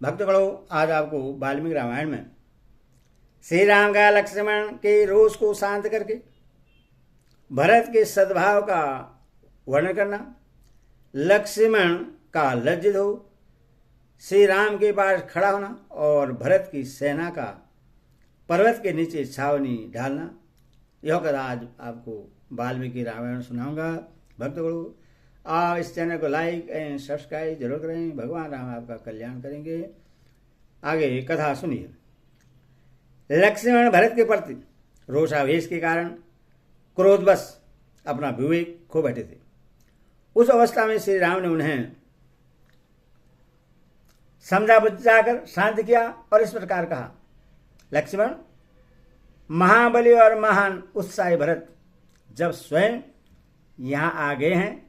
भक्तगणों, आज आपको वाल्मीकि रामायण में श्री राम का लक्ष्मण के रोष को शांत करके भरत के सद्भाव का वर्णन करना, लक्ष्मण का लज्जित हो श्री राम के पास खड़ा होना और भरत की सेना का पर्वत के नीचे छावनी डालना, यह कथा आज आपको वाल्मीकि रामायण सुनाऊंगा। भक्तगणों, आप इस चैनल को लाइक एंड सब्सक्राइब जरूर करें। भगवान राम आपका कल्याण करेंगे। आगे कथा सुनिए। लक्ष्मण भरत के प्रति रोषावेश के कारण क्रोधवश अपना विवेक खो बैठे थे। उस अवस्था में श्री राम ने उन्हें समझा बुझाकर शांत किया और इस प्रकार कहा, लक्ष्मण, महाबली और महान उत्साही भरत जब स्वयं यहाँ आ गए हैं,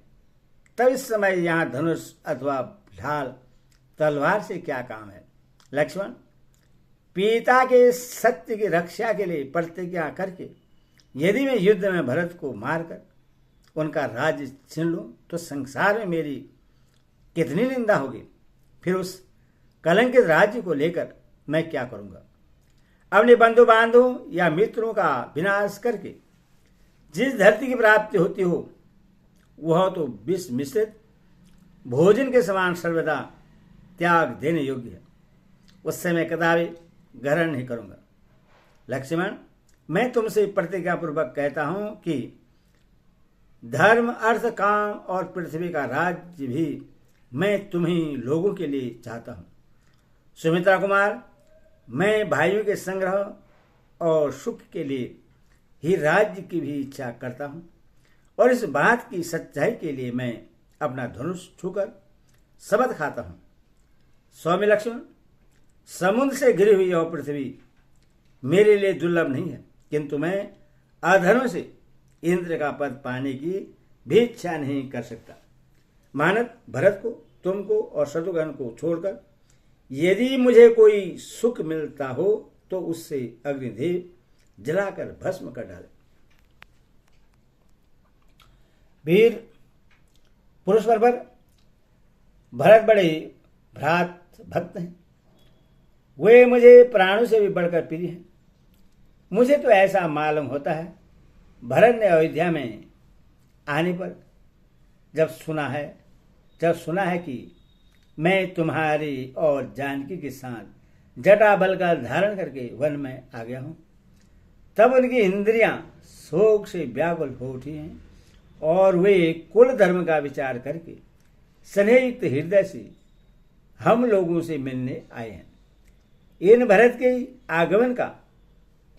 तब इस समय यहाँ धनुष अथवा ढाल तलवार से क्या काम है। लक्ष्मण, पिता के सत्य की रक्षा के लिए प्रतिज्ञा करके यदि मैं युद्ध में भरत को मारकर उनका राज्य छीन लूं तो संसार में मेरी कितनी निंदा होगी। फिर उस कलंकित राज्य को लेकर मैं क्या करूंगा। अपने बंधु बांधवों या मित्रों का विनाश करके जिस धरती की प्राप्ति होती हो वह तो विष मिश्रित भोजन के समान सर्वदा त्याग देने योग्य है। उससे मैं कदापि ग्रहण नहीं करूंगा। लक्ष्मण, मैं तुमसे प्रतिज्ञा पूर्वक कहता हूं कि धर्म, अर्थ, काम और पृथ्वी का राज्य भी मैं तुम्ही लोगों के लिए चाहता हूं। सुमित्रा कुमार, मैं भाइयों के संग्रह और सुख के लिए ही राज्य की भी इच्छा करता हूं और इस बात की सच्चाई के लिए मैं अपना धनुष छूकर शपथ खाता हूं। स्वामी लक्ष्मण, समुद्र से घिरी हुई यह पृथ्वी मेरे लिए दुर्लभ नहीं है, किंतु मैं अधर्म से इंद्र का पद पाने की भी इच्छा नहीं कर सकता। मानव भरत को, तुमको और शत्रुघ्न को छोड़कर यदि मुझे कोई सुख मिलता हो तो उससे अग्निदेव जलाकर भस्म कर डाले। वीर पुरुष पर भरत बड़े भ्रात भक्त हैं। वे मुझे प्राणों से भी बढ़कर प्रिय हैं। मुझे तो ऐसा मालूम होता है भरत ने अयोध्या में आने पर जब सुना है कि मैं तुम्हारी और जानकी के साथ जटाबल का धारण करके वन में आ गया हूं, तब उनकी इंद्रियां शोक से व्याकुल हो उठी हैं और वे कुल धर्म का विचार करके स्नेहित हृदय से हम लोगों से मिलने आए हैं। इन भरत के आगमन का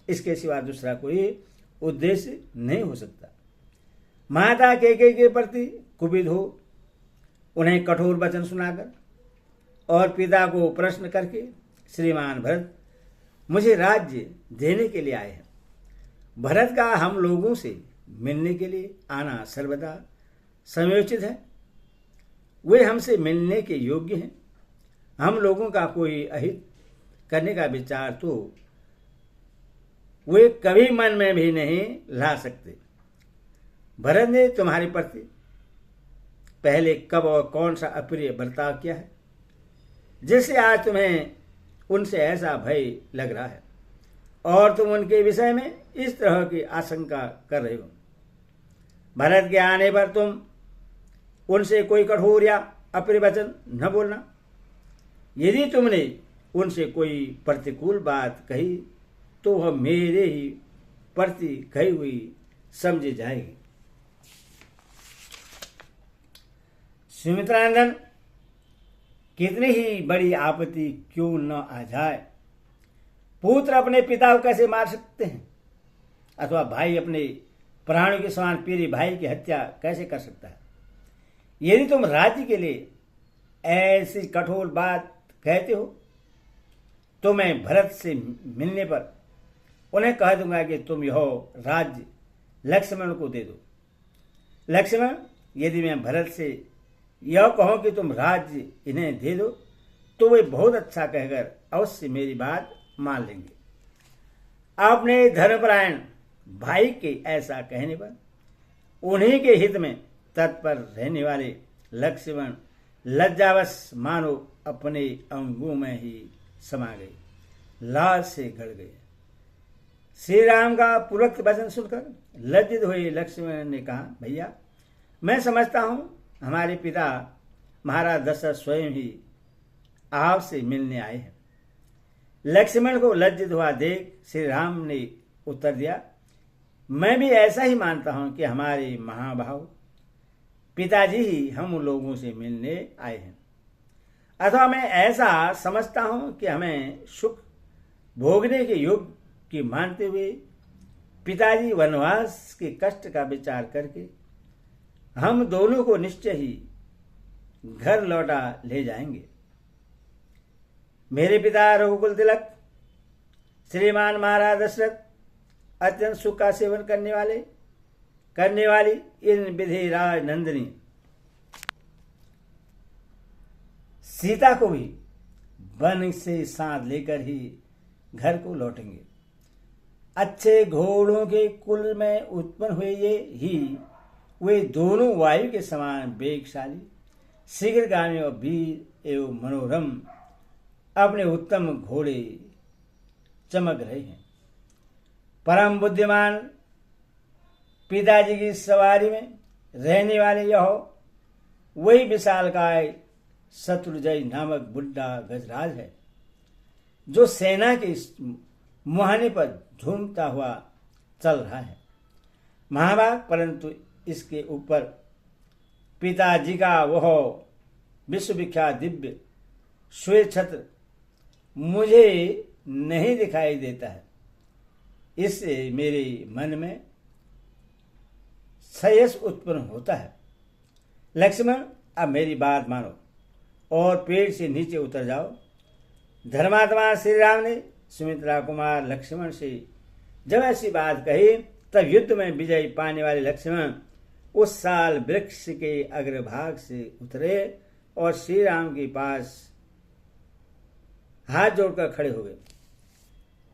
इसके सिवा दूसरा कोई उद्देश्य नहीं हो सकता। माता कैकेयी के प्रति कुपित हो उन्हें कठोर वचन सुनाकर और पिता को प्रश्न करके श्रीमान भरत मुझे राज्य देने के लिए आए हैं। भरत का हम लोगों से मिलने के लिए आना सर्वदा समयोचित है। वे हमसे मिलने के योग्य हैं। हम लोगों का कोई अहित करने का विचार तो वे कभी मन में भी नहीं ला सकते। भरत ने तुम्हारे प्रति पहले कब और कौन सा अप्रिय बर्ताव किया है जिससे आज तुम्हें उनसे ऐसा भय लग रहा है और तुम उनके विषय में इस तरह की आशंका कर रहे हो। भरत के आने पर तुम उनसे कोई कठोर या अप्रिय वचन न बोलना। यदि तुमने उनसे कोई प्रतिकूल बात कही तो वह मेरे ही प्रति कही हुई समझी जाएगी। सुमित्रानंदन, कितनी ही बड़ी आपत्ति क्यों न आ जाए, पुत्र अपने पिता को कैसे मार सकते हैं अथवा भाई अपने प्राणों के समान प्रिय भाई की हत्या कैसे कर सकता है। यदि तुम राज्य के लिए ऐसी कठोर बात कहते हो तो मैं भरत से मिलने पर उन्हें कह दूंगा कि तुम यह राज्य लक्ष्मण को दे दो। लक्ष्मण, यदि मैं भरत से यह कहूं कि तुम राज्य इन्हें दे दो तो वे बहुत अच्छा कहकर अवश्य मेरी बात मान लेंगे। अपने धर्मपरायण भाई के ऐसा कहने पर उन्हीं के हित में तत्पर रहने वाले लक्ष्मण लज्जावश मानो अपने अंगों में ही समा गए, लाज से गड़ गए। श्री राम का पूर्वोक्त वचन सुनकर लज्जित हुए लक्ष्मण ने कहा, भैया मैं समझता हूं हमारे पिता महाराज दशरथ स्वयं ही आपसे मिलने आए हैं। लक्ष्मण को लज्जित हुआ देख श्री राम ने उत्तर दिया, मैं भी ऐसा ही मानता हूं कि हमारे महाभाव पिताजी ही हम लोगों से मिलने आए हैं, अथवा मैं ऐसा समझता हूं कि हमें सुख भोगने के योग्य की मानते हुए पिताजी वनवास के कष्ट का विचार करके हम दोनों को निश्चय ही घर लौटा ले जाएंगे। मेरे पिता रघुकुल तिलक श्रीमान महाराज दशरथ अत्यंत सुख का सेवन करने वाली इन विधि राज नंदिनी सीता को भी वन से साथ लेकर ही घर को लौटेंगे। अच्छे घोड़ों के कुल में उत्पन्न हुए ही वे दोनों वायु के समान वेगशाली, शीघ्रगामी और वीर एवं मनोरम अपने उत्तम घोड़े चमक रहे हैं। परम बुद्धिमान पिताजी की सवारी में रहने वाले यह वही विशालकाय शत्रुंजय नामक बुढ़ा गजराज है, जो सेना के मुहाने पर झूमता हुआ चल रहा है। महाभाग, परंतु इसके ऊपर पिताजी का वह विश्वविख्यात दिव्य श्वेत छत्र मुझे नहीं दिखाई देता है। इससे मेरे मन में संशय उत्पन्न होता है। लक्ष्मण, अब मेरी बात मानो और पेड़ से नीचे उतर जाओ। धर्मात्मा श्री राम ने सुमित्रा कुमार लक्ष्मण से जब ऐसी बात कही, तब युद्ध में विजय पाने वाले लक्ष्मण उस साल वृक्ष के अग्रभाग से उतरे और श्री राम के पास हाथ जोड़कर खड़े हो गए।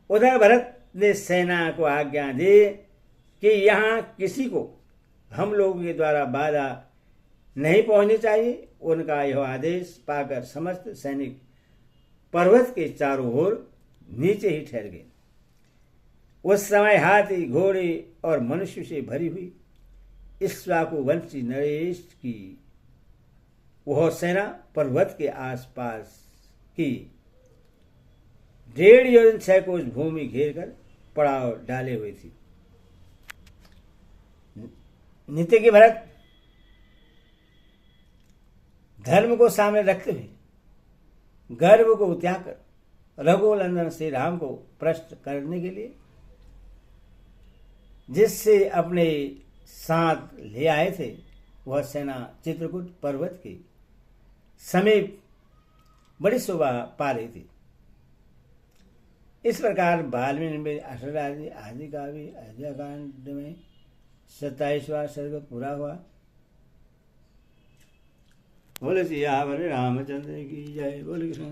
उधर भरत ने सेना को आज्ञा दी कि यहाँ किसी को हम लोगों के द्वारा बाधा नहीं पहुंचनी चाहिए। उनका यह आदेश पाकर समस्त सैनिक पर्वत के चारों ओर नीचे ही ठहर गए। उस समय हाथी, घोड़े और मनुष्य से भरी हुई इक्ष्वाकुवंशी नरेश की वह सेना पर्वत के आसपास की 1.5 योजन 6 कोस भूमि घेर कर पड़ाव डाले हुई थी। नित्य के भरत धर्म को सामने रखते हुए गर्व को त्याग कर रघुनंदन श्री राम को प्रश्न करने के लिए जिससे अपने साथ ले आए थे, वह सेना चित्रकूट पर्वत के समीप बड़ी शोभा पा रही थी। इस प्रकार वाल्मीकि में अष्टादशी आदि काव्य अयोध्याकांड में 27वां सर्ग पूरा हुआ। बोले सियावर रामचंद्र की जय। बोले कृष्ण।